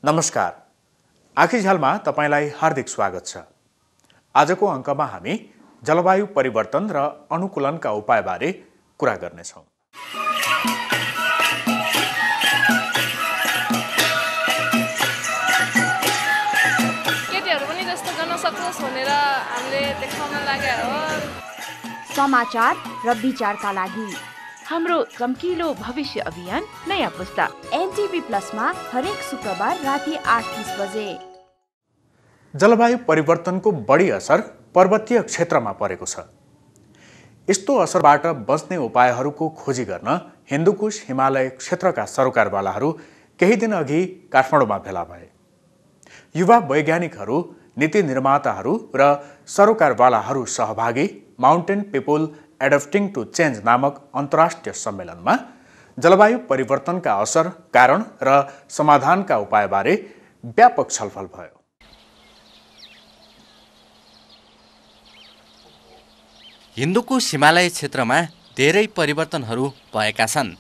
नमस्कार, आँखिझ्यालमा तपाईलाई हार्दिक स्वागत छ। आजको अङ्कमा हामी जलवायु परिवर्तन र अनुकूलनका उपायबारे कुरा गर्नेछौँ। केटीहरू पनि जस्तो गर्न सकोस् भनेर हामीले देखाउन लाग्यो हो। समाचार र विचारका लागि हाम्रो चम्किलो भविष्य अभियान नयाँ पुस्ता एनटिभी प्लसमा हरेक शुक्रबार राति 8:30 बजे। जलवायु परिवर्तनको बढी असर पर्वतीय क्षेत्रमा परेको छ। यस्तो असरबाट बच्ने उपायहरूको खोजी गर्न हिन्दुकुश हिमालय क्षेत्रका सरोकारवालाहरू केही दिन अघि काठमाडौँमा भेला भए। युवा वैज्ञानिकहरू, नीति निर्माताहरू र सरोकारवालाहरू सहभागी mountain people adapting to change नामक अन्तर्राष्ट्रिय सम्मेलनमा जलवायु परिवर्तनका असर, कारण र समाधानका उपायबारे व्यापक छलफल भयो। हिन्दुको हिमालय क्षेत्रमा धेरै परिवर्तनहरू भएका छन्।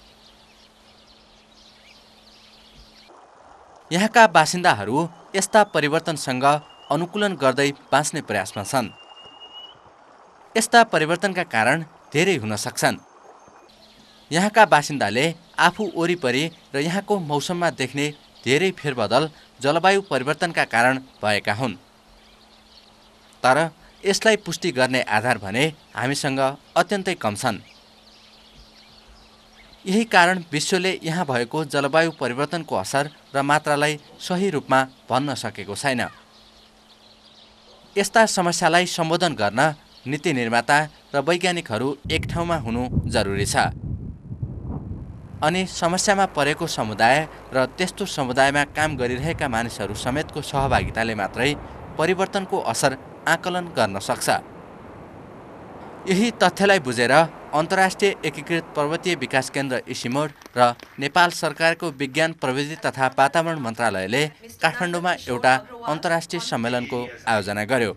यहाँका बासिन्दाहरू यस्ता परिवर्तनसँग अनुकूलन गर्दै बाँच्ने प्रयासमा छन्। यस्ता परिवर्तनका कारण धेरै हुन सक्छन्। यहाँका बासिन्दाले आफू वरिपरि र यहाँको मौसममा देख्ने धेरै फेरबदल जलवायु परिवर्तनका कारण भएका हुन्। तर यसलाई पुष्टि गर्ने आधार भने हामीसँग अत्यन्तै कम छन्। यही कारण विश्वले यहाँ भएको जलवायु परिवर्तनको असर र मात्रालाई सही रूपमा भन्न सकेको छैन। यस्ता समस्यालाई सम्बोधन गर्न नीति निर्माता र वैज्ञानिकहरू एक ठाउँमा हुनु जरुरी छ। अनि समस्यामा परेको समुदाय र त्यस्तो समुदायमा काम गरिरहेका मानिसहरू समेतको सहभागिताले मात्रै परिवर्तनको असर आकलन गर्न सक्छ। यही तथ्यलाई बुझेर अन्तर्राष्ट्रिय एकीकृत पर्वतीय विकास केन्द्र इसिमोड र नेपाल सरकारको विज्ञान प्रविधि तथा वातावरण मन्त्रालयले काठमाडौँमा एउटा अन्तर्राष्ट्रिय सम्मेलनको आयोजना गर्यो।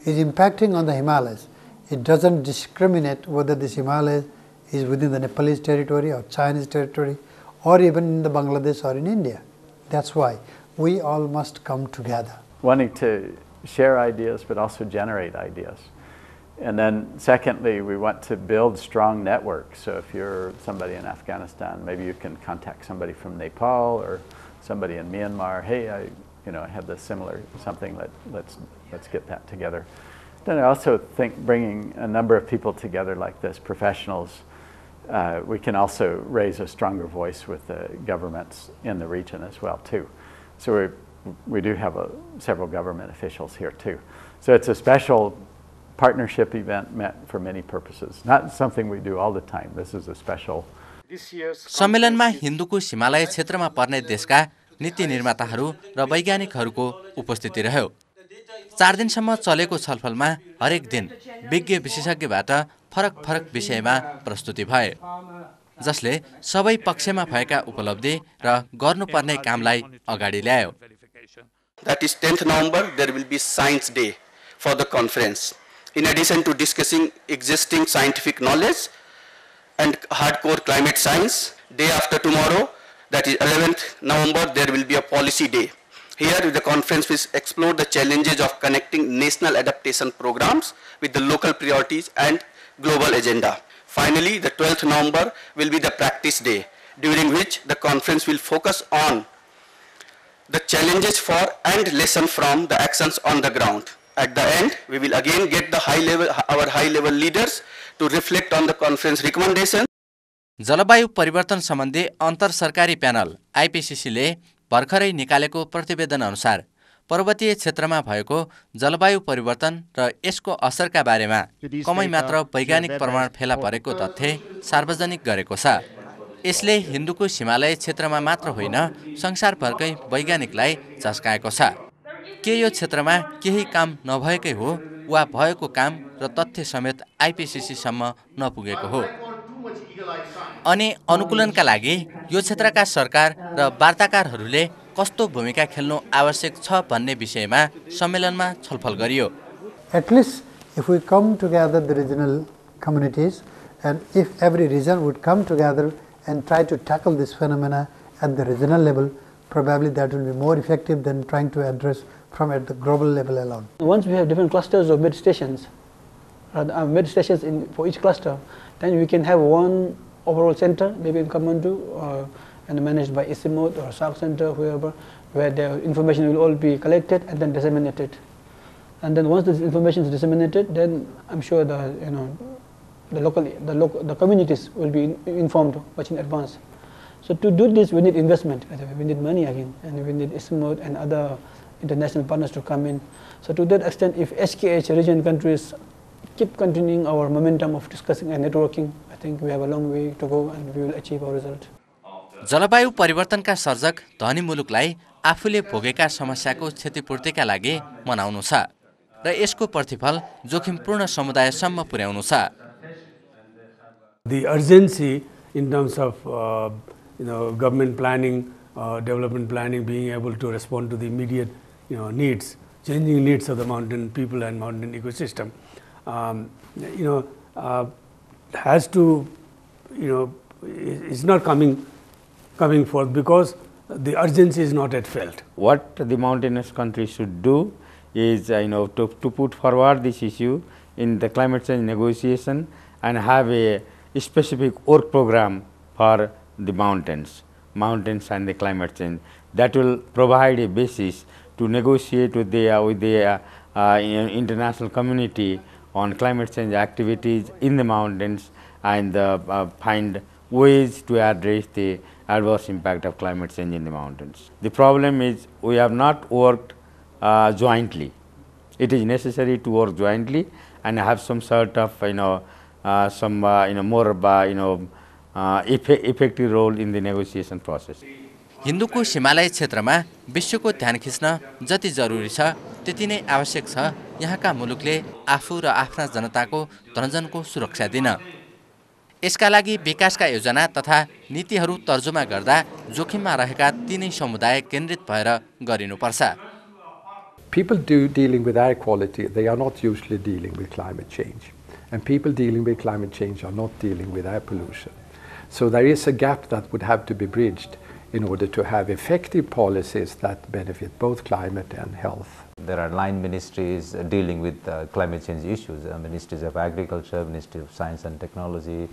Is impacting on the Himalayas. It doesn't discriminate whether this Himalaya is within the Nepalese territory or Chinese territory or even in the Bangladesh or in India. That's why we all must come together. Wanting to share ideas but also generate ideas. And then secondly, we want to build strong networks. So if you're somebody in Afghanistan, maybe you can contact somebody from Nepal or somebody in Myanmar. Hey, I have this similar something. Let's get that together. Then I also think bringing a number of people together like this, professionals, we can also raise a stronger voice with the governments in the region as well too. So we do have several government officials here too. So it's a special partnership event meant for many purposes. Not something we do all the time. This is a special. सम्मेलनमा हिन्दुको हिमालय क्षेत्रमा पर्ने देशका नीति निर्माताहरू र वैज्ञानिकहरूको उपस्थिति रह्यो। 4 दिनसम्म चलेको छलफलमा हरेक दिन विज्ञ विशेषज्ञबाट फरक विषयमा प्रस्तुति भए, जसले सबै पक्षमा भएका उपलब्धि र गर्नुपर्ने कामलाई अगाडि ल्यायो। That is 10th November, there will be Science Day for the conference. In addition to discussing existing scientific knowledge and hardcore climate science, day after tomorrow, that is 11th November, there will be a policy day. Here the conference will explore the challenges of connecting national adaptation programs with the local priorities and global agenda. Finally, the 12th November will be the practice day, during which the conference will focus on the challenges for and lesson from the actions on the ground. At the end, we will again get our high-level leaders to reflect on the conference recommendations. जलवायु परिवर्तन सम्बन्धी अन्तर सरकारी panel आइपीसीसीले भर्खरै निकालेको प्रतिवेदन अनुसार पर्वतीय क्षेत्रमा भएको जलवायु परिवर्तन र यसको असरका बारेमा कमै मात्र वैज्ञानिक प्रमाण फेला परेको तथ्य सार्वजनिक गरेको छ। यसले हिन्दुको हिमालय क्षेत्रमा मात्र होइन, संसारभरकै वैज्ञानिकलाई झस्काएको छ। के यो क्षेत्रमा केही काम नभएकै हो वा भएको काम र तथ्य समेत आइपीसीसीसम्म नपुगेको हो? अनि अनुकूलनका लागि यो क्षेत्रका सरकार र वार्ताकारहरूले कस्तो भूमिका खेल्नु आवश्यक छ भन्ने विषयमा सम्मेलनमा छलफल गरियो। At least if we come together, the regional communities, and if every region would come together and try to tackle this phenomena at the regional level, probably that will be more effective than trying to address from at the global level alone. Once we have different clusters of med stations, for each cluster, then we can have one overall center, maybe in Kathmandu, and managed by Isimot or SAC center, whoever, where the information will all be collected and then disseminated. And then once this information is disseminated, then I'm sure the communities will be informed much in advance. So to do this, we need investment. We need money again, and we need Isimot and other international partners to come in. So to that extent, if SKH region countries keep continuing our momentum of discussing and networking, I think we have a long way to go and we will achieve our result. जलवायु परिवर्तनका सर्जक धनी मुलुकलाई आफूले भोगेका समस्याको क्षतिपूर्तिका लागि मनाउनु छ र यसको प्रतिफल जोखिमपूर्ण समुदायसम्म पुर्याउनु छ. The urgency in terms of government planning, development planning, being able to respond to the immediate needs, changing needs of the mountain people and mountain ecosystem, has to is not coming forth because the urgency is not yet felt. What the mountainous countries should do is to put forward this issue in the climate change negotiation and have a specific work program for the mountains and the climate change that will provide a basis to negotiate with the international community on climate change activities in the mountains and find ways to address the adverse impact of climate change in the mountains. The problem is we have not worked jointly. It is necessary to work jointly and have some sort of effective role in the negotiation process. हिन्दूको Himalaya क्षेत्रमा विश्वको ध्यान खिच्न जति जरुरी छ त्यति नै आवश्यक छ यहाँका मुलुकले आफू र आफ्ना जनताको धनजनको सुरक्षा दिन. यसका लागि विकासका योजना तथा नीतिहरू तर्जुमा गर्दा जोखिममा रहेका तीनै समुदाय केन्द्रित भएर गरिनुपर्छ. People dealing with air quality, they are not usually dealing with climate change. And people dealing with climate change are not dealing with air pollution. So there is a gap that would have to be bridged in order to have effective policies that benefit both climate and health. There are 9 ministries dealing with climate change issues. Ministries of Agriculture, Ministry of Science and Technology,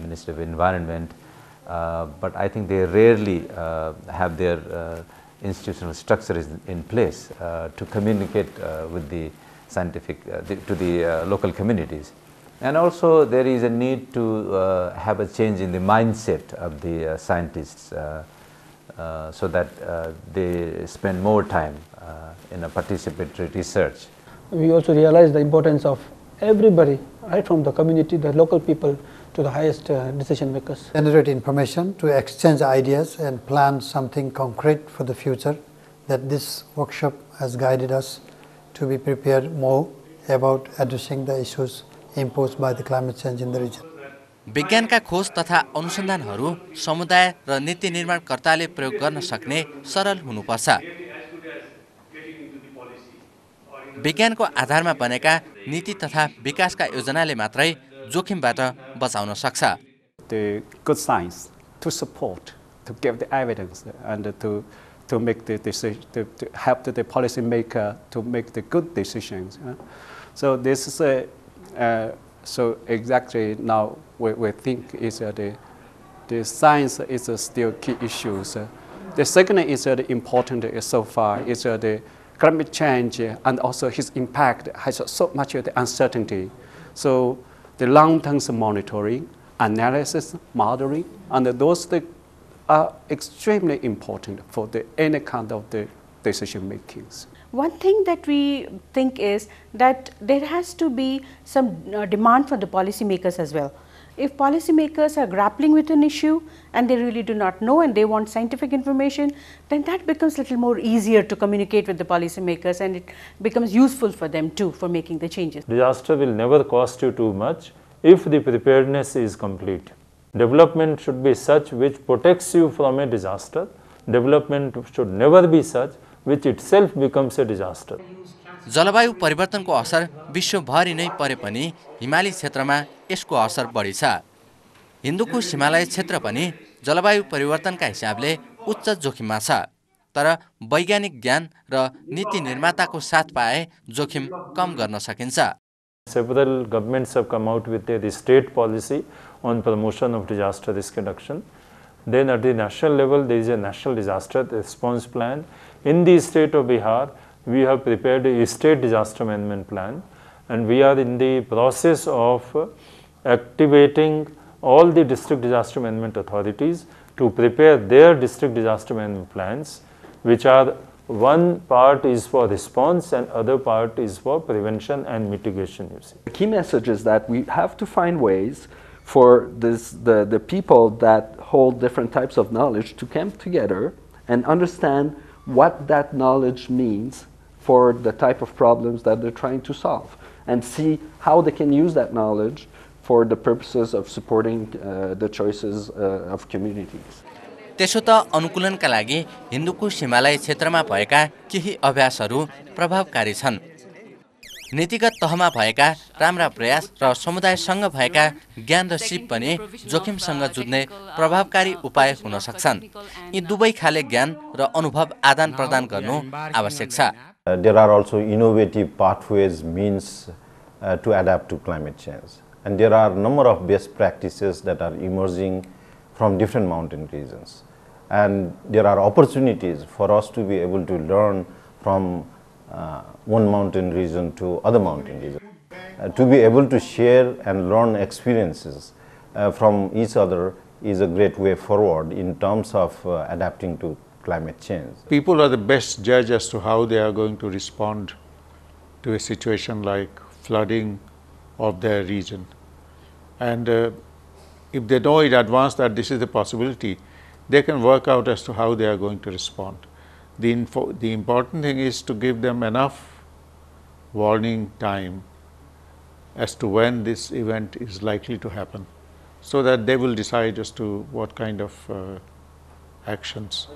Ministry of Environment. But I think they rarely have their institutional structures in place to communicate with the scientific, to the local communities. And also there is a need to have a change in the mindset of the scientists so that they spend more time in a participatory research. We also realize the importance of everybody, right from the community, the local people, to the highest decision makers. Generate information to exchange ideas and plan something concrete for the future. That this workshop has guided us to be prepared more about addressing the issues imposed by the climate change in the region. विज्ञानका खोज तथा अनुसन्धानहरू समुदाय र नीति निर्माणकर्ताले प्रयोग गर्न सक्ने सरल हुनुपर्छ. विज्ञानको आधारमा बनेका नीति तथा विकासका योजनाले मात्रै जोखिमबाट बचाउन सक्छ. The good science to support, to give the evidence, and to make the decision, to help the policy maker to make the good decisions. So this is so exactly now we think is the science is still key issues. The second is important so far is the climate change and also its impact has so much of the uncertainty. So the long-term monitoring, analysis, modeling, and those things are extremely important for any kind of the decision makings. One thing that we think is that there has to be some demand for the policymakers as well. If policymakers are grappling with an issue and they really do not know and they want scientific information, then that becomes a little more easier to communicate with the policymakers and it becomes useful for them too for making the changes. Disaster will never cost you too much if the preparedness is complete. Development should be such which protects you from a disaster. Development should never be such which itself becomes a disaster. जलवायु परिवर्तनको असर विश्वभरि नै परे पनि हिमाली क्षेत्रमा यसको असर बढी छ. हिन्दूकुश हिमालय क्षेत्र पनि जलवायु परिवर्तनका हिसाबले उच्च जोखिममा छ, तर वैज्ञानिक ज्ञान र नीति निर्माताको साथ पाए जोखिम कम गर्न सकिन्छ। Several governments have come out with their state policy on promotion of disaster risk reduction. Then at the national level, there is a national disaster response plan. In the state of Bihar, we have prepared a state disaster management plan, and we are in the process of activating all the district disaster management authorities to prepare their district disaster management plans, which are one part is for response and other part is for prevention and mitigation. You see. The key message is that we have to find ways for the people that hold different types of knowledge to come together and understand what that knowledge means for the type of problems that they're trying to solve, and see how they can use that knowledge for the purposes of supporting the choices of communities. त्यसो त अनुकूलनका लागि हिन्दुकुश हिमालय क्षेत्रमा भएका केही अभ्यासहरू प्रभावकारी छन्। नीतिगत तहमा भएका राम्रा प्रयास र समुदायसँग भएका ज्ञान र सिप पनि जोखिमसँग जुझ्ने प्रभावकारी उपाय हुन सक्छन्। यी दुवै खाले ज्ञान र अनुभव आदान प्रदान गर्नु आवश्यक छ। There are also innovative pathways, means to adapt to climate change, and there are a number of best practices that are emerging from different mountain regions, and there are opportunities for us to be able to learn from one mountain region to other mountain region, to be able to share and learn experiences from each other is a great way forward in terms of adapting to climate change. People are the best judge as to how they are going to respond to a situation like flooding of their region, and if they know in advance that this is the possibility, they can work out as to how they are going to respond. The important thing is to give them enough warning time as to when this event is likely to happen, so that they will decide as to what kind of actions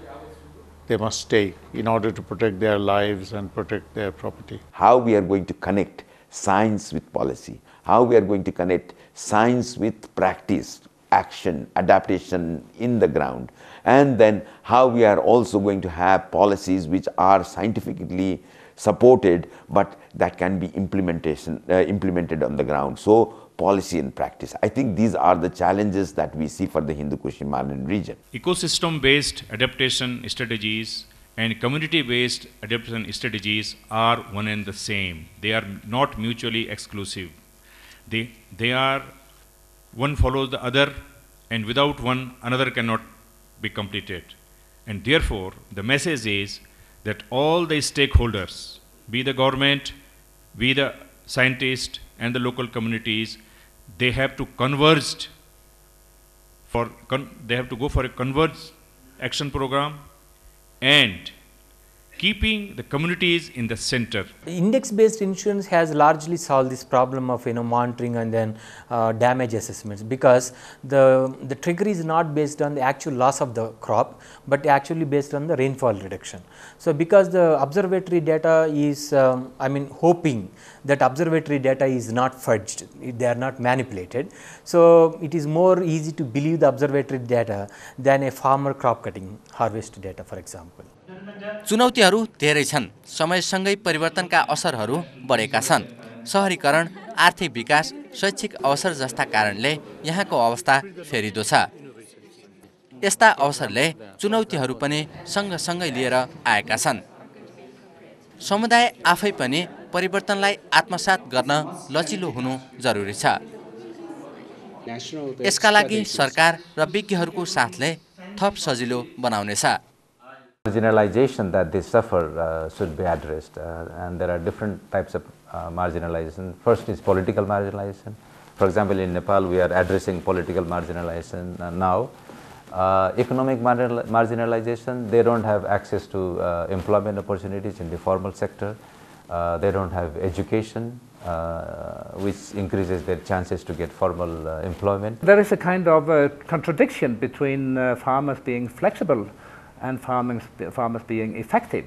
they must take in order to protect their lives and protect their property. How we are going to connect science with policy, how we are going to connect science with practice, action, adaptation in the ground, and then how we are also going to have policies which are scientifically supported but that can be implemented on the ground. So policy and practice. I think these are the challenges that we see for the Hindu Kush Himalayan region. Ecosystem-based adaptation strategies and community-based adaptation strategies are one and the same. They are not mutually exclusive. They are, one follows the other, and without one, another cannot be completed. And therefore, the message is that all the stakeholders, be the government, be the scientists and the local communities, they have to converge they have to go for a converged action program and keeping the communities in the center. Index-based insurance has largely solved this problem of monitoring and then damage assessments, because the trigger is not based on the actual loss of the crop, but actually based on the rainfall reduction. So because the observatory data is, hoping that observatory data is not fudged, they are not manipulated. So it is more easy to believe the observatory data than a farmer crop cutting harvest data, for example. चुनौतीहरू धेरै छन्। समयसँगै परिवर्तनका असरहरू बढेका छन्। शहरीकरण, आर्थिक विकास, शैक्षिक अवसर जस्ता कारणले यहाँको अवस्था फेरिदो छ। यस्ता अवसरले चुनौतीहरू पनि सँगसँगै लिएर आएका छन्। समुदाय आफै पनि परिवर्तनलाई आत्मसात गर्न लचिलो हुनु जरुरी छ। यसका लागि सरकार र विज्ञहरूको साथले थप सजिलो बनाउनेछ। Marginalization that they suffer should be addressed, and there are different types of marginalization. First is political marginalization. For example, in Nepal we are addressing political marginalization now. Economic marginalization, they don't have access to employment opportunities in the formal sector. They don't have education, which increases their chances to get formal employment. There is a kind of contradiction between farmers being flexible and farmers being effective.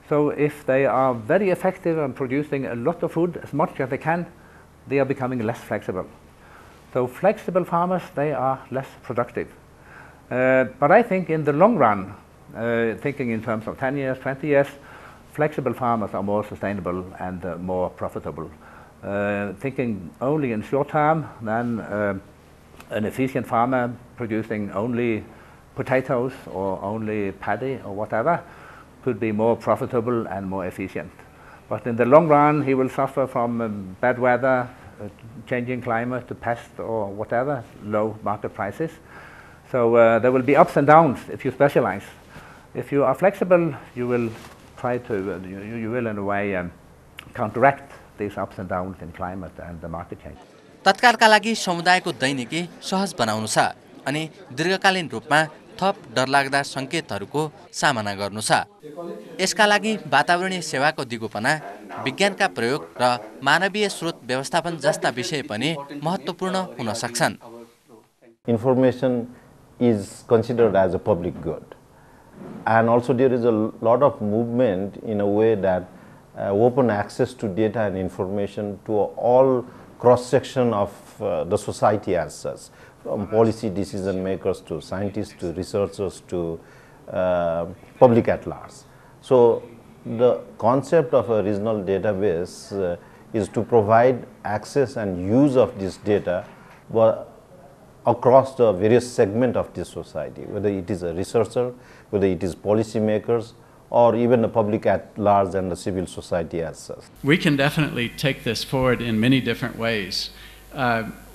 So if they are very effective in producing a lot of food, as much as they can, they are becoming less flexible. So flexible farmers, they are less productive. But I think in the long run, thinking in terms of 10 years, 20 years, flexible farmers are more sustainable and more profitable. Thinking only in short term, then an efficient farmer producing only potatoes or only paddy or whatever could be more profitable and more efficient. But in the long run, he will suffer from bad weather, changing climate, pest or whatever, low market prices. So there will be ups and downs if you specialize. If you are flexible, you will try to, you will in a way counteract these ups and downs in climate and the market change. तत्कालका लागि समुदायको दैनिकी सहज बनाउनु छ अनि दीर्घकालीन रूपमा थप डरलाग्दा संकेतहरूको सामना गर्नु छ। यसका लागि वातावरणीय सेवाको दिगोपना, विज्ञानका प्रयोग र मानवीय स्रोत व्यवस्थापन जस्ता विषय पनि महत्त्वपूर्ण हुन सक्छन्। Information is considered as a public good, and also there is a lot of movement in a way that open access to data and information to all cross-section of the society as such, from policy decision makers to scientists to researchers to public at large. So the concept of a regional database is to provide access and use of this data across the various segments of this society, whether it is a researcher, whether it is policy makers, or even the public at large and the civil society as such. We can definitely take this forward in many different ways.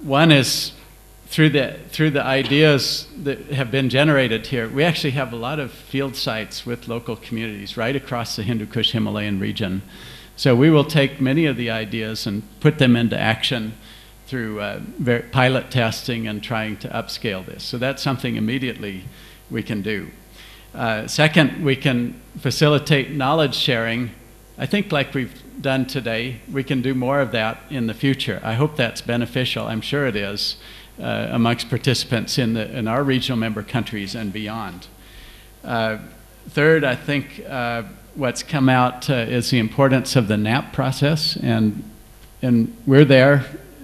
One is through the ideas that have been generated here. We actually have a lot of field sites with local communities right across the Hindu Kush Himalayan region. So we will take many of the ideas and put them into action through pilot testing and trying to upscale this. So that's something immediately we can do. Second, we can facilitate knowledge sharing. I think like we've done today, we can do more of that in the future. I hope that's beneficial. I'm sure it is amongst participants in our regional member countries and beyond. Third, I think what's come out is the importance of the NAP process, and we're there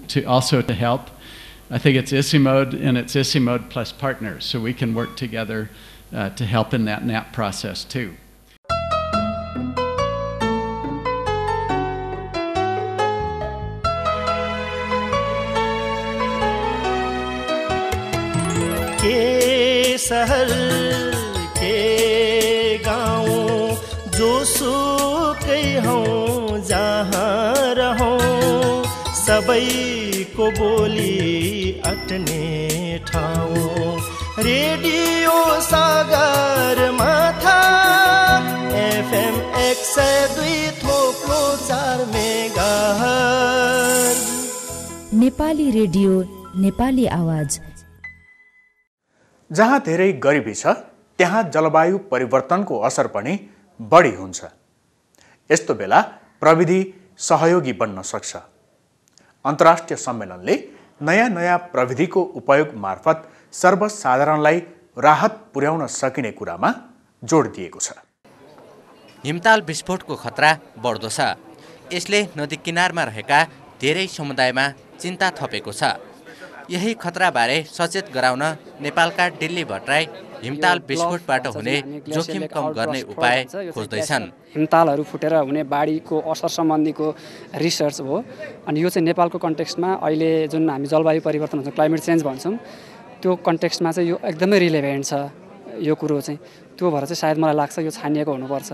to also to help. I think it's ICIMOD and it's ICIMOD plus partners, so we can work together to help in that NAP process too. के शहर के गाँव जोसुकै हौं जहाँ रहौं सबैको बोली अट्ने ठाउँ रेडियो सागर माथा FM 102.4 megahertz Nepali radio Nepali आवाज। जहाँ धेरै गरिबी छ त्यहाँ जलवायु परिवर्तनको असर पनि बढी हुन्छ। यस्तो बेला प्रविधि सहयोगी बन्न सक्छ। अन्तर्राष्ट्रिय सम्मेलनले नयाँ प्रविधिको उपयोग मार्फत सर्वसाधारणलाई राहत पुर्याउन सकिने कुरामा जोड दिएको छ। हिमताल विस्फोटको खतरा बढ्दो छ। यसले नदी किनारमा रहेका धेरै समुदायमा चिन्ता थपेको छ। यही खतराबारे सचेत गराउन नेपालका दिल्ली भट्टराई हिमताल विस्फोटबाट हुने जोखिम कम गर्ने उपाय खोज्दैछन्। हिमतालहरू फुटेर हुने बाढीको असर सम्बन्धीको रिसर्च हो, अनि यो चाहिँ नेपालको कन्टेक्स्टमा अहिले जुन हामी जलवायु परिवर्तन भन्छौँ, क्लाइमेट चेन्ज भन्छौँ, त्यो कन्टेक्स्टमा चाहिँ यो एकदमै रिलेभेन्ट छ। यो कुरो चाहिँ त्यो भएर चाहिँ सायद मलाई लाग्छ यो छानिएको हुनुपर्छ।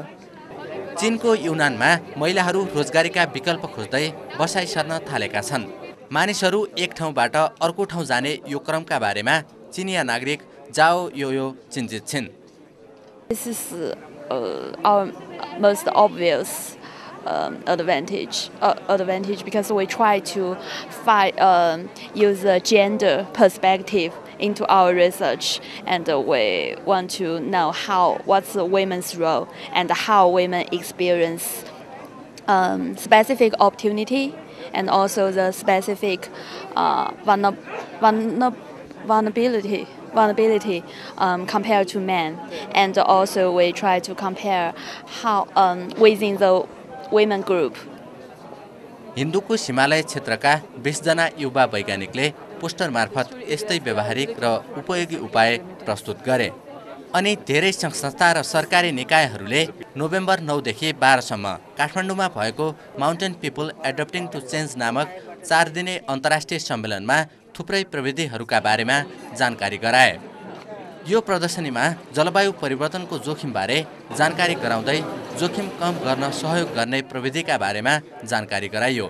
चीनको युनानमा महिलाहरू रोजगारीका विकल्प खोज्दै बसाइ सर्न थालेका छन्। मानिसहरू एक ठाउँबाट अर्को ठाउँ जाने यो क्रमका बारेमा चिनिया नागरिक जाओ यो चिन्तित छिन्। This is our most obvious advantage because we try to use a gender perspective into our research, and we want to know what's the women's role and how women experience specific opportunity and also the specific vulnerability compared to men, and also we try to compare how within the women group. हिन्दूको Himalaya क्षेत्रका 20 जना युवा वैज्ञानिकले poster मार्फत यस्तै व्यवहारिक र उपयोगी उपाय प्रस्तुत गरे। अनि धेरै संस्था र सरकारी निकायहरूले नोभेम्बर 9 देखि 12 सम्म काठमाडौँमा भएको mountain people adapting to change नामक 4 दिने अन्तर्राष्ट्रिय सम्मेलनमा थुप्रै प्रविधिहरूका बारेमा जानकारी गराए। यो प्रदर्शनीमा जलवायु परिवर्तनको जोखिमबारे जानकारी गराउँदै जोखिम कम गर्न सहयोग गर्ने प्रविधिका बारेमा जानकारी गराइयो।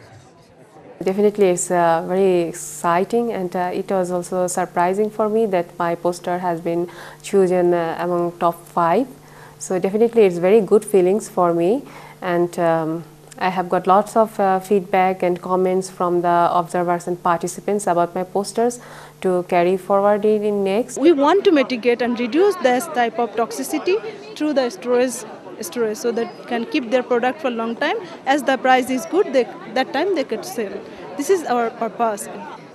Definitely, it's very exciting, and it was also surprising for me that my poster has been chosen among top 5. So definitely, it's very good feelings for me, and I have got lots of feedback and comments from the observers and participants about my posters to carry forward it in next. We want to mitigate and reduce this type of toxicity through the storage so that can keep their product for a long time. As the price is good, that time they could sell. This is our purpose.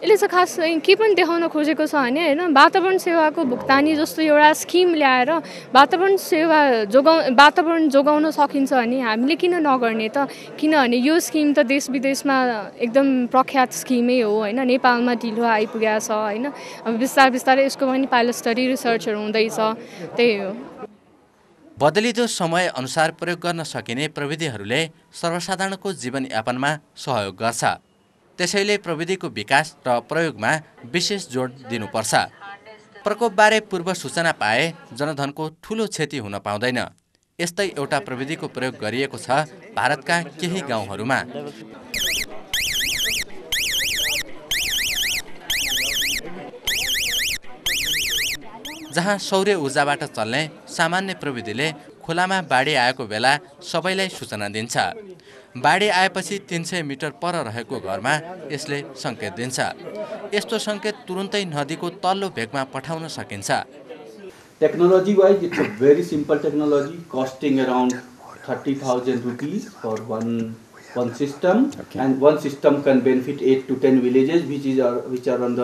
यसले चाहिँ खास के पनि देखाउन खोजेको छ भने हैन वातावरण सेवाको भुक्तानी जस्तो एउटा स्किम ल्याएर वातावरण जोगाउन सकिन्छ अनि हामीले किन नगर्ने त किनभने यो स्किम त देश विदेशमा एकदम प्रख्यात स्किमै हो हैन नेपालमा ढिलो आइपुगेको छ हैन अब बिस्तारै यसको पनि पाइलट स्टडी रिसर्चहरु हुँदैछ त्यही हो। बदलिदो समय अनुसार प्रयोग गर्न सकिने प्रविधिहरूले सर्वसाधारणको जीवनयापनमा सहयोग गर्छ। त्यसैले प्रविधिको विकास र प्रयोगमा विशेष जोड दिनुपर्छ। प्रकोपबारे पूर्व सूचना पाए जनधनको ठूलो क्षति हुन पाउँदैन। यस्तै एउटा प्रविधिको प्रयोग गरिएको छ भारतका केही गाउँहरूमा। जहाँ सौर्य ऊर्जाबाट चल्ने सामान्य प्रविधिले खोलामा बाढी आएको बेला सबैलाई सूचना दिन्छ। बाढी आएपछि 300 मिटर पर रहेको घरमा यसले संकेत दिन्छ। यस्तो संकेत तुरुन्तै नदीको तल्लो भेगमा पठाउन सकिन्छ। Technology wise, it's a very simple technology costing around 30,000 rupees for one system, okay. And one system can benefit 8 to 10 villages which are on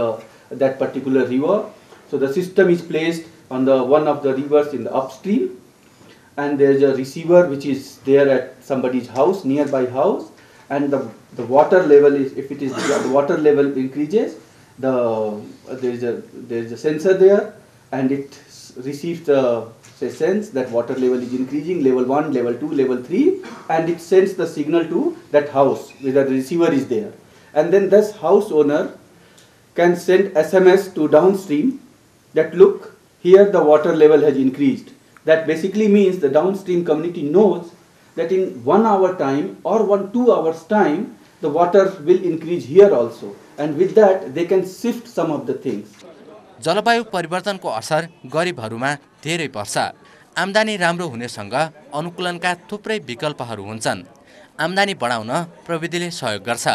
that particular river. So the system is placed on one of the rivers in the upstream, and there is a receiver which is there at somebody's house, nearby house, and the water level is, if it is the water level increases, there is a sensor there, and it receives the sense that water level is increasing, level 1, level 2, level 3, and it sends the signal to that house where the receiver is there, and then this house owner can send SMS to downstream that look, here the water level has increased. That basically means the downstream community knows that in 1 hour time or 2 hours time, the water will increase here also, and with that they can shift some of the things. जलवायु परिवर्तनको असर गरिबहरुमा धेरै पर्छ। आम्दानी राम्रो हुनेसँग अनुकूलनका थुप्रै विकल्पहरू हुन्छन्। आम्दानी बढाउन प्रविधिले सहयोग गर्छ।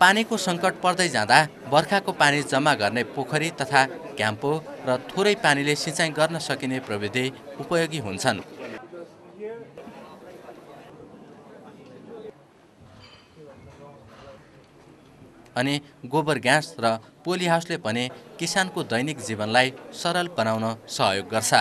पानीको संकट पर्दै जाँदा बर्खाको पानी जम्मा गर्ने पोखरी तथा क्याम्पो र थोरै पानीले सिँचाइ गर्न सकिने प्रविधि उपयोगी हुन्छन्। अनि गोबर ग्यास र पोली हाउसले पनि किसानको दैनिक जीवनलाई सरल बनाउन सहयोग गर्छ।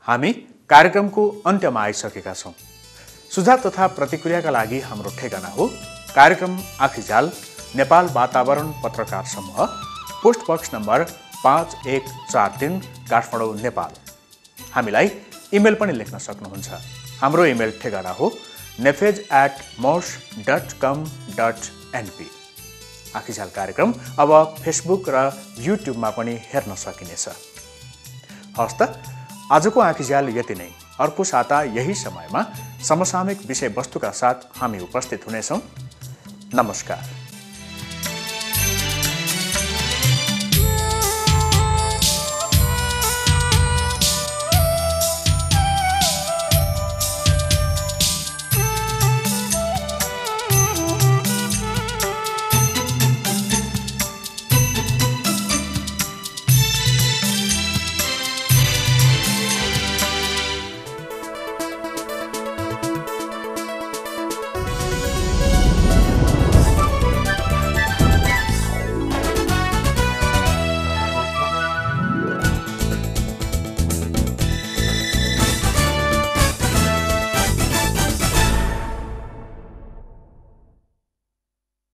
हामी कार्यक्रमको अन्त्यमा आइसकेका छौं। सुझाव तथा प्रतिक्रियाका लागि हाम्रो ठेगाना हो कार्यक्रम आँखीझ्याल नेपाल वातावरण पत्रकार समूह, post box number 5143 Kathmandu Nepal. हामीलाई इमेल पनि लेख्न सक्नुहुन्छ। हाम्रो इमेल ठेगाना हो nefej@mosh.com.np। आँखीझ्याल कार्यक्रम अब फेसबुक र युट्युबमा पनि हेर्न सकिनेछ। हस्त आजको आँखीझ्याल यति नै। अर्को साता यही समयमा समसामयिक विषयवस्तुका साथ हामी उपस्थित हुनेछौँ। नमस्कार।